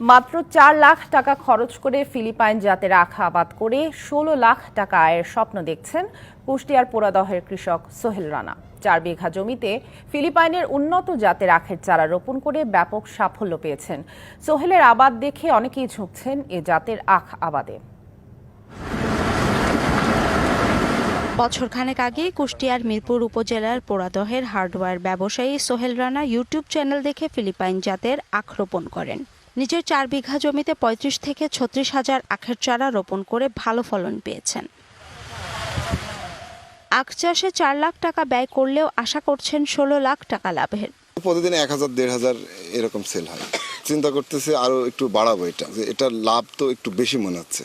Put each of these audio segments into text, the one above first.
মাত্র ৪ লাখ টাকা খরচ করে ফিলিপাইন জাতের আখ আবাদ করে ১৬ লাখ টাকা আয়ের স্বপ্ন দেখছেন কুষ্টিয়ার পোড়াদহের কৃষক সোহেল রানা। ৪ বিঘা জমিতে ফিলিপাইনের উন্নত জাতের আখের চারা রোপণ করে ব্যাপক সাফল্য পেয়েছেন। সোহেলের আবাদ দেখে অনেকেই ঝুঁকছেন এ জাতের আখ আবাদে। বছরখানেক আগে কুষ্টিয়ার মিরপুর উপজেলার পোড়াদহের হার্ডওয়্যার ব্যবসায়ী সোহেল রানা ইউটিউব চ্যানেল দেখে ফিলিপাইন জাতের আখ রোপণ করেন। নিজের ৪ বিঘা জমিতে ৩৫ থেকে ৩৬ হাজার আখের চারা রোপণ করে ভালো ফলন পেয়েছেন। আখ চাষে ৪ লাখ টাকা ব্যয় করলেও আশা করছেন ১৬ লাখ টাকা লাভের। প্রতিদিন ১,০০০-১,৫০০ এরকম সেল হয়। চিন্তা করতেছি আরো একটু বাড়াবো, এটার লাভ তো একটু বেশি মনে হচ্ছে।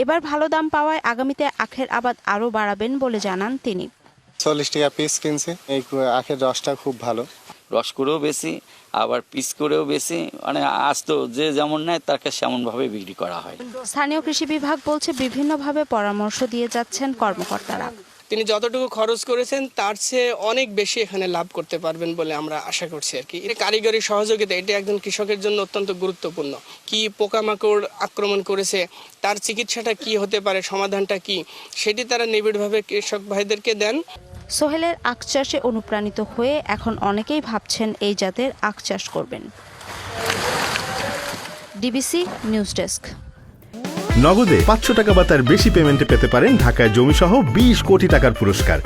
এবার ভালো দাম পাওয়ায় আগামীতে আখের আবাদ আরও বাড়াবেন বলে জানান তিনি। ৪০ টাকা পিস কিনছে। এই আখের রসটা খুব ভালো, রস করেও বেশি, আবার পিস করেও বেশি, মানে আজ তো যে যেমন নেয় তাকে সেমনভাবে বিক্রি করা হয়। স্থানীয় কৃষি বিভাগ বলছে বিভিন্নভাবে পরামর্শ দিয়ে যাচ্ছেন কর্মকর্তারা। তিনি যতটুকু খরচ করেছেন তার চেয়ে অনেক বেশি এখানে লাভ করতে পারবেন বলে আমরা আশা করছি আর কি। এটা কারিগরি সহযোগিতা, এটা একজন কৃষকের জন্য অত্যন্ত গুরুত্বপূর্ণ। কি পোকামাকড় আক্রমণ করেছে, তার চিকিৎসাটা কি হতে পারে, সমাধানটা কি, সেটি তারা নিবিড়ভাবে কৃষক ভাইদেরকে দেন। সোহেলের আখ চাষে অনুপ্রাণিত হয়ে এখন অনেকেই ভাবছেন এই জাতের আখ চাষ করবেন। DBC news desk. নগদে ৫০০ টাকা বা তার বেশি পেমেন্টে পেতে পারেন ঢাকায় জমিসহ ২০ কোটি টাকার পুরস্কার।